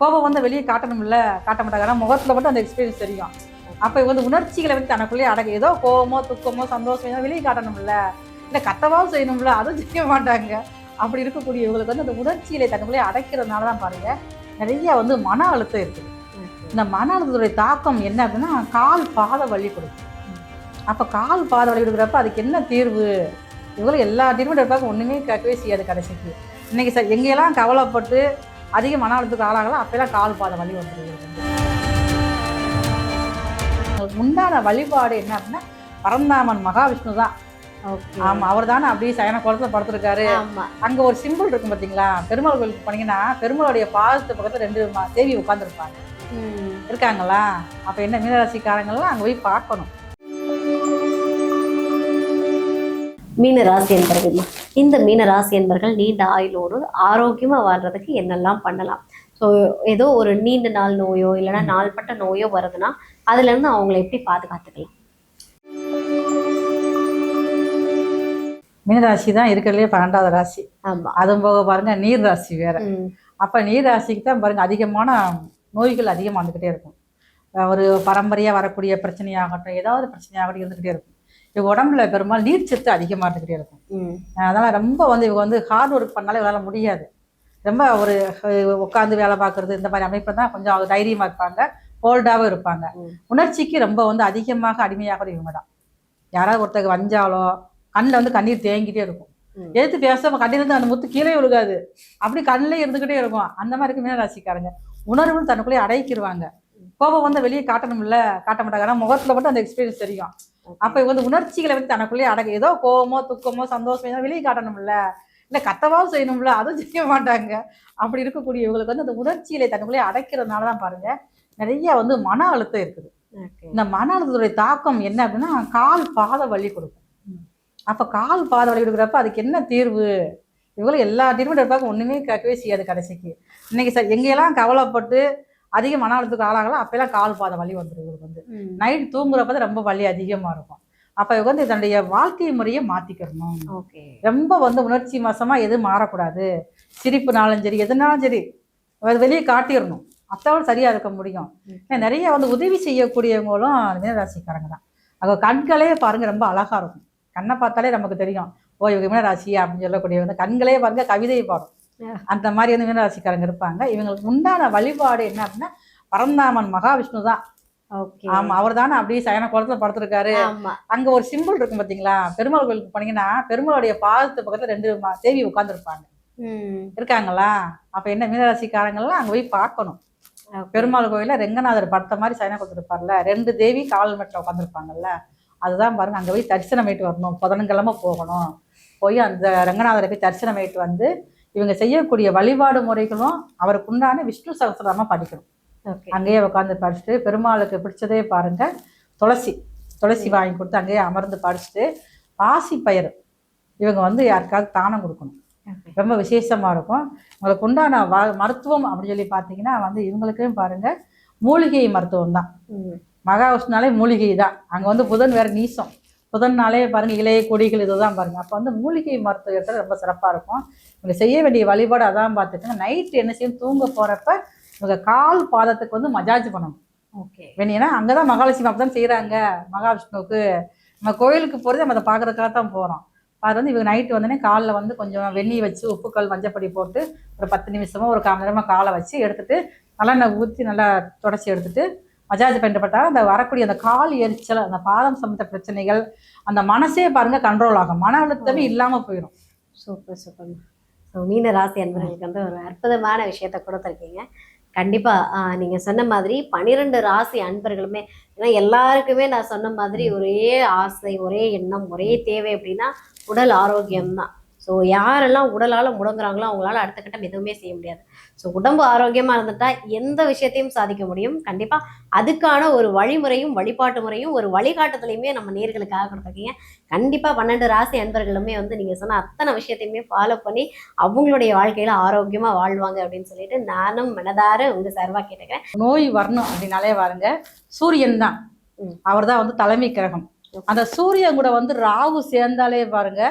கோபம் வந்து வெளியே காட்டணும்ல, காட்ட மாட்டாங்க. ஆனால் முகத்தில் மட்டும் அந்த எக்ஸ்பீரியன்ஸ் தெரியும். அப்போ வந்து உணர்ச்சிகளை வந்து தனக்குள்ளேயே அடக்கு, ஏதோ கோபமோ துக்கமோ சந்தோஷம் ஏதோ வெளியே காட்டணும்ல, இல்லை கத்தவாவும் செய்யணும்ல, அதுவும் செய்ய மாட்டாங்க. அப்படி இருக்கக்கூடிய இவங்களுக்கு வந்து அந்த உணர்ச்சிகளை தனக்குள்ளேயே அடைக்கிறதுனால தான் பாருங்க நிறைய வந்து மன அழுத்தம் இருக்குது. இந்த மன அழுத்தத்துடைய தாக்கம் என்ன அப்படின்னா கால் பாத வலி கொடுக்கும். அப்போ கால் பாத வலி கொடுக்குறப்ப அதுக்கு என்ன தீர்வு? இவங்களும் எல்லா ட்ரீட்மெண்ட் எடுப்பாங்க, ஒன்றுமே கேட்கவே செய்யாது கடைசிக்கு. இன்றைக்கி சார் எங்கெல்லாம் கவலைப்பட்டு அதிக மன அழுத்தத்துக்கு ஆளாகலாம் அப்போல்லாம் கால் பாத வலி வந்துடுது. உண்டான வழிபாடு என்ன அப்படின்னா பரந்தாமன் மகாவிஷ்ணு தான். ஆமாம், அவர் தானே அப்படியே சயன குளத்தில் படுத்துருக்காரு. அங்கே ஒரு சிம்பிள் இருக்கும் பார்த்தீங்களா, பெருமாள் கோயிலுக்கு போனீங்கன்னா பெருமாளுடைய பாதத்து பக்கத்தில் 2 தேவி உட்காந்துருப்பாங்க. இருக்காங்களா? அப்போ என்ன மீனராசிக்காரங்கள்லாம் அங்கே போய் பார்க்கணும். மீனராசி என்பர்கள், இந்த மீனராசி என்பர்கள் நீண்ட ஆயுளோடு ஆரோக்கியமாக வாழ்றதுக்கு என்னெல்லாம் பண்ணலாம்? ஸோ ஏதோ ஒரு நீண்ட நாள் நோயோ இல்லைன்னா நாள்பட்ட நோயோ வருதுன்னா அதுலேருந்து அவங்கள எப்படி பாதுகாத்துக்கலாம்? மீனராசி தான் இருக்கிறதுலே 12வது ராசி. ஆமாம், அதுவும் போக பாருங்க நீர் ராசி வேற. அப்போ நீர் ராசிக்கு தான் பாருங்க அதிகமான நோய்கள் அதிகமாக வந்துக்கிட்டே இருக்கும். ஒரு பரம்பரையாக வரக்கூடிய பிரச்சனையாகட்டும், ஏதாவது பிரச்சனையாகட்டும் இருந்துக்கிட்டே இருக்கும். இவங்க உடம்புல பெரும்பாலும் நீர் சத்து அதிகமாக இருந்துக்கிட்டே இருக்கும். அதனால் ரொம்ப வந்து இவங்க வந்து ஹார்ட் ஒர்க் பண்ணாலே இவங்களால முடியாது. ரொம்ப ஒரு உட்காந்து வேலை பார்க்குறது இந்த மாதிரி அமைப்பு தான் கொஞ்சம் தைரியமாக இருப்பாங்க, போல்டாகவும் இருப்பாங்க. உணர்ச்சிக்கு ரொம்ப வந்து அதிகமாக அடிமையாக இவங்க தான். யாராவது ஒருத்தருக்கு வஞ்சாலோ கண்ணில் வந்து கண்ணீர் தேங்கிட்டே இருக்கும். எடுத்து பேசாம கண்ணிலிருந்து அந்த முத்து கீழே விழுகாது, அப்படி கண்ணிலே இருந்துக்கிட்டே இருக்கும். அந்த மாதிரி இருக்கு மீனராசிக்காரங்க. உணர்வுன்னு தனக்குள்ளேயே அடைக்கிடுவாங்க. கோபம் வந்து வெளியே காட்டணும்ல, காட்ட மாட்டாங்க. ஆனால் முகத்தில் மட்டும் அந்த எக்ஸ்பீரியன்ஸ் தெரியும். அப்போ வந்து உணர்ச்சிகளை வந்து தனக்குள்ளேயே அடக்கு, ஏதோ கோபமோ துக்கமோ சந்தோஷம் ஏதோ வெளியே காட்டணும்ல, இல்லை கத்தவாவும் செய்யணும்ல, அதுவும் செய்ய மாட்டாங்க. அப்படி இருக்கக்கூடிய இவங்களுக்கு வந்து அந்த உணர்ச்சிகளை தனக்குள்ளேயே அடைக்கிறதுனால தான் பாருங்க நிறைய வந்து மன அழுத்தம் இருக்குது. இந்த மன அழுத்தத்துடைய தாக்கம் என்ன அப்படின்னா கால் பாத வலி கொடுக்கும். அப்போ கால் பாத வலி கொடுக்குறப்ப அதுக்கு என்ன தீர்வு? இவங்களும் எல்லா ட்ரீட்மெண்ட் எடுப்பாங்க, ஒன்றுமே கேட்கவே செய்யாது கடைசிக்கு. இன்றைக்கி சார் எங்கெல்லாம் கவலைப்பட்டு அதிக மன அழுத்தத்துக்கு ஆளாகலாம் அப்போல்லாம் கால் பாத வலி வந்துடும். இவங்களுக்கு வந்து நைட் தூங்குறப்ப தான் ரொம்ப வலி அதிகமாக இருக்கும். அப்போ இவங்க வந்து தன்னுடைய வாழ்க்கை முறையை மாற்றிக்கிறணும். ரொம்ப வந்து உணர்ச்சி வசமாக எதுவும் மாறக்கூடாது. சிரிப்புனாலும் சரி எதுனாலும் சரி வெளியே காட்டிடணும், அப்போதான் சரியாக இருக்க முடியும். நிறைய வந்து உதவி செய்யக்கூடியவங்களும் மீனராசிக்காரங்க தான். அவங்க கண்களே பாருங்கள் ரொம்ப அழகாக இருக்கும். கண்ணை பார்த்தாலே நமக்கு தெரியும், ஓ இவங்க மீனராசியா அப்படின்னு சொல்லக்கூடிய வந்து கண்களே பாருங்க கவிதையை பாடும். அந்த மாதிரி வந்து மீனராசிக்காரங்க இருப்பாங்க. இவங்களுக்கு உண்டான வழிபாடு என்ன அப்படின்னா பரந்தாமன் மகாவிஷ்ணு தான். ஆமாம், அவர் தானே அப்படியே சயன குளத்தில் படுத்துருக்காரு. அங்கே ஒரு சிம்பிள் இருக்கும் பார்த்தீங்களா, பெருமாள் கோயிலுக்கு போனீங்கன்னா பெருமாளுடைய பாதத்து பக்கத்தில் 2 தேவி உட்காந்துருப்பாங்க. இருக்காங்களா? அப்போ என்ன மீனராசிக்காரங்கள்லாம் அங்கே போய் பார்க்கணும். பெருமாள் கோயிலில் ரெங்கநாதர் படுத்த மாதிரி சயன கொடுத்துருப்பார்ல, 2 தேவி கால் மட்டில் உட்காந்துருப்பாங்கல்ல, அதுதான் பாருங்க. அங்கே போய் தரிசனம் ஆயிட்டு வரணும். புதன்கிழமை போகணும். போய் அந்த ரங்கநாதரை போய் தரிசனம் ஆயிட்டு வந்து இவங்க செய்யக்கூடிய வழிபாடு முறைகளும் அவருக்கு உண்டான விஷ்ணு சகஸ்ரநாமம் படிக்கணும். அங்கேயே உட்காந்து படிச்சுட்டு பெருமாளுக்கு பிடிச்சதே பாருங்க துளசி வாங்கி கொடுத்து அங்கேயே அமர்ந்து படிச்சுட்டு பாசி பயிர் இவங்க வந்து யாருக்காவது தானம் கொடுக்கணும். ரொம்ப விசேஷமாக இருக்கும். உங்களுக்கு உண்டான மருத்துவம் அப்படின்னு சொல்லி பார்த்தீங்கன்னா வந்து இவங்களுக்கும் பாருங்க மூலிகை மருத்துவம் தான். மகாவிஷ்ணுனாலே மூலிகை தான். அங்கே வந்து புதன் வேறு நீசம், புதன்னாலே பாருங்கள் இலைய கொடிகள் இதுதான் பாருங்கள். அப்போ வந்து மூலிகை மருத்துவத்தில் ரொம்ப சிறப்பாக இருக்கும். இவங்க செய்ய வேண்டிய வழிபாடு அதான் பார்த்துக்கோங்க. நைட்டு என்ன செய்யணும், தூங்க போகிறப்ப இவங்க கால் பாதத்துக்கு வந்து மஜாஜ் பண்ணணும். வேணுன்னா அங்கே தான் மகாலட்சுமி அப்போ தான் செய்கிறாங்க மகாவிஷ்ணுவுக்கு. நம்ம கோயிலுக்கு போகிறது நம்ம அதை பார்க்குறதுக்காக தான் போகிறோம். அது வந்து இவங்க நைட்டு வந்தோடனே காலில் வந்து கொஞ்சம் வெந்நீர் வச்சு உப்புக்கல் மஞ்சப்பொடி போட்டு ஒரு 10 நிமிஷமோ ஒரு 1/4 மணி நேரமாக காலை வச்சு எடுத்துகிட்டு நல்லெண்ணெய் ஊற்றி நல்லா தொடச்சி எடுத்துகிட்டு மஜாஜ் பண்ணிட்டு அந்த வரக்கூடிய அந்த கால் எரிச்சல், அந்த பாதம் சம்பந்த பிரச்சனைகள், அந்த மனசே பாருங்க கண்ட்ரோல் ஆகும், மன அழுத்தமே இல்லாமல் போயிடும். Super super. ஸோ மீனராசி அன்பர்களுக்கு வந்து ஒரு அற்புதமான விஷயத்த கொடுத்துருக்கீங்க. கண்டிப்பாக நீங்கள் சொன்ன மாதிரி 12 ராசி அன்பர்களுமே, ஏன்னா எல்லாருக்குமே நான் சொன்ன மாதிரி ஒரே ஆசை, ஒரே எண்ணம், ஒரே தேவை அப்படின்னா உடல் ஆரோக்கியம்தான். ஸோ யாரெல்லாம் உடலால் முடங்குறாங்களோ அவங்களால அடுத்த கட்டம் எதுவுமே செய்ய முடியாது. ஸோ உடம்பு ஆரோக்கியமாக இருந்துட்டா எந்த விஷயத்தையும் சாதிக்க முடியும். கண்டிப்பாக அதுக்கான ஒரு வழிமுறையும் வழிபாட்டு முறையும் ஒரு வழிகாட்டுதலையுமே நம்ம நேர்களுக்காக கொடுத்துருக்கீங்க. கண்டிப்பாக 12 ராசி அன்பர்களுமே வந்து நீங்கள் சொன்ன அத்தனை விஷயத்தையுமே ஃபாலோ பண்ணி அவங்களுடைய வாழ்க்கையில் ஆரோக்கியமாக வாழ்வாங்க அப்படின்னு சொல்லிட்டு நானும் மனதார உங்கள் சார்பாக கேட்டுக்கிறேன். நோய் வரணும் அப்படின்னாலே பாருங்க சூரியன் தான், அவர் தான் வந்து தலைமை கிரகம். அந்த சூரியன் கூட வந்து ராகு சேர்ந்தாலே பாருங்க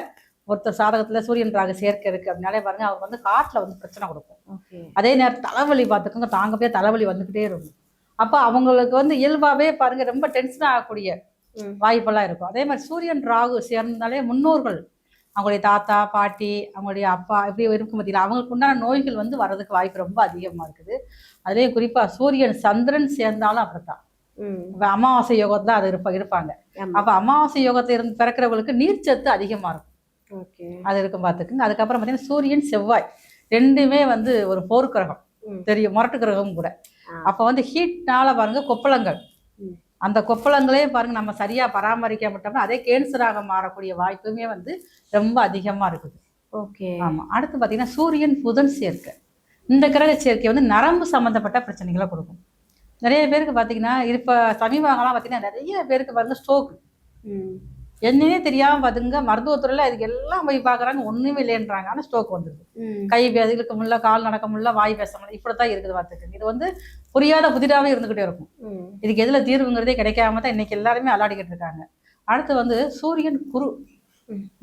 ஒருத்தர் சாதகத்துல சூரியன் ராகு சேர்க்கை இருக்கு அப்படின்னாலே பாருங்க அவர் வந்து காட்டுல வந்து பிரச்சனை கொடுக்கும். ஓகே. அதே நேரம் தலைவலி பார்த்துக்கோங்க, தாங்க போய் தலைவலி வந்துகிட்டே இருக்கும். அப்ப அவங்களுக்கு வந்து இயல்பாவே பாருங்க ரொம்ப டென்ஷன் ஆகக்கூடிய வாய்ப்பெல்லாம் இருக்கும். அதே மாதிரி சூரியன் ராகு சேர்ந்தாலே முன்னோர்கள், அவங்களுடைய தாத்தா பாட்டி, அவங்களுடைய அப்பா இப்படி இருக்கும் பார்த்தீங்களா, அவங்களுக்கு உண்டான நோய்கள் வந்து வர்றதுக்கு வாய்ப்பு ரொம்ப அதிகமா இருக்குது. அதுலேயும் குறிப்பா சூரியன் சந்திரன் சேர்ந்தாலும் அப்படித்தான். அமாவாசை யோகத்துல அது இருப்பாங்க. அப்ப அமாவாசை யோகத்தை இருந்து பிறக்கிறவங்களுக்கு நீர்ச்சத்து அதிகமா இருக்கும். அது இருக்கும் பார்த்துக்குங்க. அதுக்கப்புறம் பார்த்தீங்கன்னா சூரியன் செவ்வாய் ரெண்டுமே வந்து ஒரு போர் கிரகம், தெரியும், முரட்டு கிரகம் கூட. அப்ப வந்து ஹீட்னால பாருங்க கொப்பளங்கள், அந்த கொப்பளங்களே பாருங்க நம்ம சரியா பராமரிக்க மாட்டோம்னா அதே கேன்சராக மாறக்கூடிய வாய்ப்புமே வந்து ரொம்ப அதிகமா இருக்குது. ஓகே. ஆமா. அடுத்து பார்த்தீங்கன்னா சூரியன் புதன் சேர்க்கை. இந்த கிரக சேர்க்கை வந்து நரம்பு சம்பந்தப்பட்ட பிரச்சனைகளை கொடுக்கும். நிறைய பேருக்கு பார்த்தீங்கன்னா இப்போ சமீபகாலம் பார்த்தீங்கன்னா நிறைய பேருக்கு பாருங்க ஸ்ட்ரோக், என்னன்னே தெரியாம பாத்துங்க மருத்துவத்துறையில அதுக்கு எல்லாம் போய் பாக்குறாங்க, ஒண்ணுமே இல்லைன்றாங்க. ஆனா ஸ்ட்ரோக் வந்துருது. கை இழுக்க முடியல, கால் நடக்க முடியல, வாய் பேச முடியல, இப்படித்தான் இருக்குது பார்த்துக்கு. இது வந்து புரியாத புதிராவே இருந்துகிட்டே இருக்கும். இதுக்கு எதுல தீர்வுங்கிறதே கிடைக்காம தான் இன்னைக்கு எல்லாருமே அலாடிக்கிட்டு இருக்காங்க. அடுத்து வந்து சூரியன் குரு,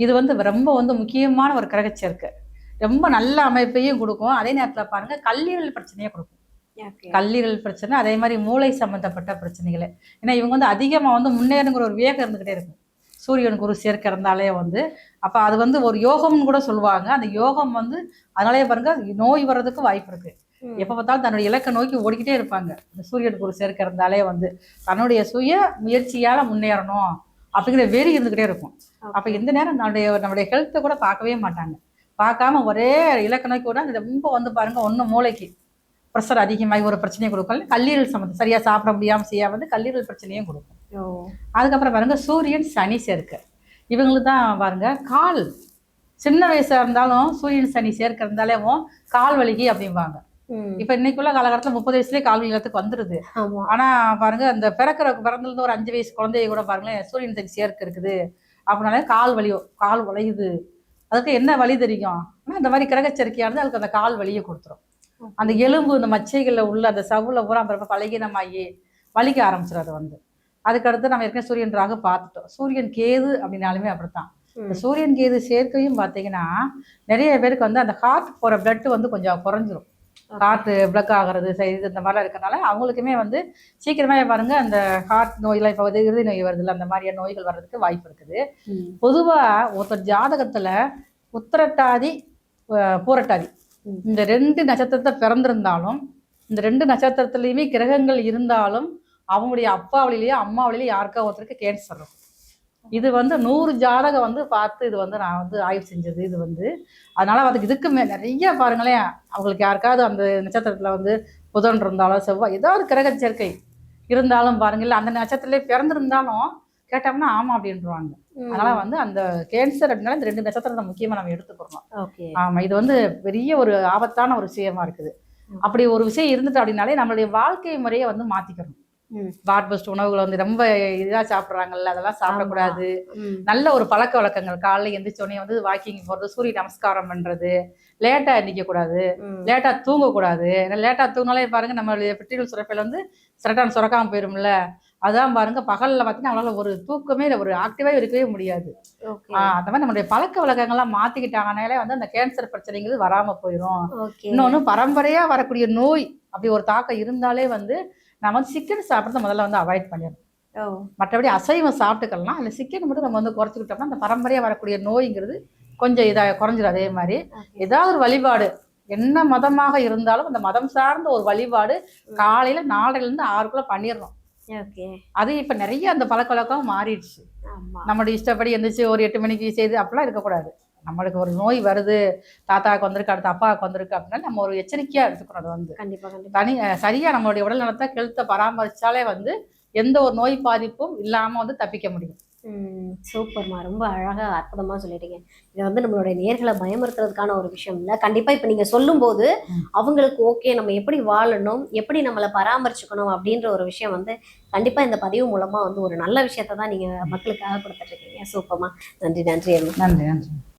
இது வந்து ரொம்ப வந்து முக்கியமான ஒரு கிரக சேர்க்கை. ரொம்ப நல்ல அமைப்பையும் கொடுக்கும். அதே நேரத்துல பாருங்க கல்லீரல் பிரச்சனையை கொடுக்கும். கல்லீரல் பிரச்சனை, அதே மாதிரி மூளை சம்பந்தப்பட்ட பிரச்சனைகளை. ஏன்னா இவங்க வந்து அதிகமா வந்து முன்னேறுங்கிற ஒரு வேகம் இருந்துகிட்டே இருக்கும். சூரியன் குரு சேர்க்கை இருந்தாலே வந்து அப்ப அது வந்து ஒரு யோகம்னு கூட சொல்லுவாங்க. அந்த யோகம் வந்து அதனாலே பாருங்க நோய் வர்றதுக்கு வாய்ப்பு இருக்கு. எப்ப பார்த்தாலும் தன்னுடைய இலக்கை நோக்கி ஓடிக்கிட்டே இருப்பாங்க. இந்த சூரியன் குரு சேர்க்கை இருந்தாலே வந்து தன்னுடைய சுய முயற்சியால முன்னேறணும் அப்படிங்கிற வெறி இருந்துகிட்டே இருக்கும். அப்ப எந்த நேரம் நம்முடைய ஹெல்த்தை கூட பார்க்கவே மாட்டாங்க. பார்க்காம ஒரே இலக்கை நோக்கி கூட ரொம்ப வந்து பாருங்க ஒண்ணு மூளைக்கு ப்ரெஷர் அதிகமாகி ஒரு பிரச்சனையை கொடுக்கும். கல்லீரல் சம்பந்தம் சரியா சாப்பிட முடியாம செய்யாம வந்து கல்லீரல் பிரச்சனையும் கொடுக்கும். அதுக்கப்புறம் பாருங்க சூரியன் சனி சேர்க்கை. இவங்களுக்கு தான் பாருங்க கால், சின்ன வயசா இருந்தாலும் சூரியன் சனி சேர்க்கை இருந்தாலே கால் வலிக்கு அப்படிம்பாங்க. இப்ப இன்னைக்குள்ள காலகட்டத்துல 30 வயசுலயே கால் வலி எல்லாத்துக்கு வந்துருது. ஆனா பாருங்க அந்த பிறந்திருந்து ஒரு 5 வயசு குழந்தைய கூட பாருங்களேன் சூரியன் சனி சேர்க்கை இருக்குது அப்படின்னாலே கால் வலியுது. அதுக்கு என்ன வலி தெரியும், ஆனா இந்த மாதிரி கிரகச்சரிக்கையானது அதுக்கு அந்த கால் வலியை கொடுத்துரும். அந்த எலும்பு இந்த மச்சைகள்ல உள்ள அந்த சவுல பூரா பலகீனமாகி வலிக்க ஆரம்பிச்சிடும். அது வந்து அதுக்கடுத்து நம்ம ஏற்கனவே சூரியன் ராகு பார்த்துட்டோம். சூரியன் கேது அப்படின்னாலுமே அப்படித்தான். இந்த சூரியன் கேது சேர்க்கையும் பார்த்தீங்கன்னா நிறைய பேருக்கு வந்து அந்த ஹார்ட் போற பிளட் வந்து கொஞ்சம் குறைஞ்சிரும். ஹார்ட் பிளக் ஆகிறது சரி இந்த மாதிரிலாம் இருக்கிறனால அவங்களுக்குமே வந்து சீக்கிரமே பாருங்க அந்த ஹார்ட் நோயெல்லாம் இப்போ வந்து இறுதி நோய் வருதுல்ல, அந்த மாதிரியான நோய்கள் வர்றதுக்கு வாய்ப்பு இருக்குது. பொதுவா ஒருத்தர் ஜாதகத்துல உத்திரட்டாதி பூரட்டாதி இந்த 2 நட்சத்திரத்தை பிறந்திருந்தாலும் இந்த 2 நட்சத்திரத்துலையுமே கிரகங்கள் இருந்தாலும் அவங்களுடைய அப்பா வழியிலேயே அம்மா வழியிலேயே யாருக்கா ஒருத்தருக்கு கேன்சர் இருக்கும். இது வந்து 100 ஜாதகம் வந்து பார்த்து இது வந்து நான் வந்து ஆய்வு செஞ்சது. இது வந்து அதனால அதுக்கு இதுக்குமே நிறைய பாருங்களேன், அவங்களுக்கு யாருக்காவது அந்த நட்சத்திரத்துல வந்து புதன் இருந்தாலும் செவ்வாய் ஏதாவது கிரக சேர்க்கை இருந்தாலும் பாருங்கல்ல, அந்த நட்சத்திரத்திலே பிறந்திருந்தாலும் கேட்டோம்னா ஆமா அப்படின்றாங்க. அதனால வந்து அந்த கேன்சர் அப்படின்னால இந்த 2 நட்சத்திரத்தை முக்கியமா நம்ம எடுத்துக்கிறோம். ஆமா, இது வந்து பெரிய ஒரு ஆபத்தான ஒரு விஷயமா இருக்குது. அப்படி ஒரு விஷயம் இருந்துட்டு அப்படின்னாலே நம்மளுடைய வாழ்க்கை முறையை வந்து மாத்திக்கணும். பாட்பஸ்ட் உணவுகளை வந்து ரொம்ப இதா சாப்பிட்றாங்கல்ல, அதெல்லாம் சாப்பிடக்கூடாது. நல்ல ஒரு பழக்க வழக்கங்கள், காலைல எந்திரிச்சோடனே வந்து வாக்கிங் போறது, சூரிய நமஸ்காரம் பண்றது, லேட்டா எந்திரிக்க கூடாது, லேட்டா தூங்கக்கூடாது. ஏன்னா லேட்டா தூங்கினாலே பாருங்க நம்மளுடைய பெட்ரோல் சுரப்பில வந்து சிரட்டான் சுரக்காம போயிரும்ல. அதான் பாருங்க பகல்ல பார்த்தீங்கன்னா அவங்களால ஒரு தூக்கமே இல்லை, ஒரு ஆக்டிவா இருக்கவே முடியாது. அந்த மாதிரி நம்மளுடைய பழக்க வழக்கங்கள்லாம் மாத்திக்கிட்டாங்கனாலே வந்து அந்த கேன்சர் பிரச்சனைகள் வராம போயிடும். இன்னொன்னு பரம்பரையா வரக்கூடிய நோய் அப்படி ஒரு தாக்கம் இருந்தாலே வந்து நம்ம வந்து சிக்கன் சாப்பிட்றத முதல்ல வந்து அவாய்ட் பண்ணிடணும். மற்றபடி அசைவம் சாப்பிட்டுக்கலாம், அதில் சிக்கன் மட்டும் நம்ம வந்து குறைச்சிக்கிட்டோம்னா அந்த பரம்பரையா வரக்கூடிய நோய்ங்கிறது கொஞ்சம் இதாக குறைஞ்சிடும். அதே மாதிரி ஏதாவது ஒரு வழிபாடு என்ன மதமாக இருந்தாலும் அந்த மதம் சார்ந்த ஒரு வழிபாடு காலையில 4லேருந்து 6க்குள்ள பண்ணிடணும். அது இப்ப நிறைய அந்த பழக்க வழக்கம் மாறிடுச்சு. நம்மளுடைய இஷ்டப்படி எந்திரிச்சு ஒரு 8 மணிக்கு செய்து அப்படிலாம் இருக்கக்கூடாது. நம்மளுக்கு ஒரு நோய் வருது, தாத்தாவுக்கு வந்திருக்கு, அடுத்த அப்பாவுக்கு வந்திருக்கு அப்படின்னா நம்ம ஒரு எச்சரிக்கையா எடுத்துக்கணும். அது வந்து சரியா நம்மளுடைய உடல் நலத்தை ஹெல்த்தை பராமரிச்சாலே வந்து எந்த ஒரு நோய் பாதிப்பும் இல்லாம வந்து தப்பிக்க முடியும். சூப்பர்மா, ரொம்ப அழகா அற்புதமா சொல்லிட்டீங்க. இது வந்து நம்மளுடைய நேர்களை பயமுறுத்துறதுக்கான ஒரு விஷயம் இல்லை. கண்டிப்பா இப்ப நீங்க சொல்லும் போது அவங்களுக்கு ஓகே நம்ம எப்படி வாழணும், எப்படி நம்மளை பராமரிச்சுக்கணும் அப்படின்ற ஒரு விஷயம் வந்து கண்டிப்பா இந்த பதிவு மூலமா வந்து ஒரு நல்ல விஷயத்தை தான் நீங்க மக்களுக்காக கொடுத்துட்டு இருக்கீங்க. சூப்பர்மா, நன்றி. நன்றி.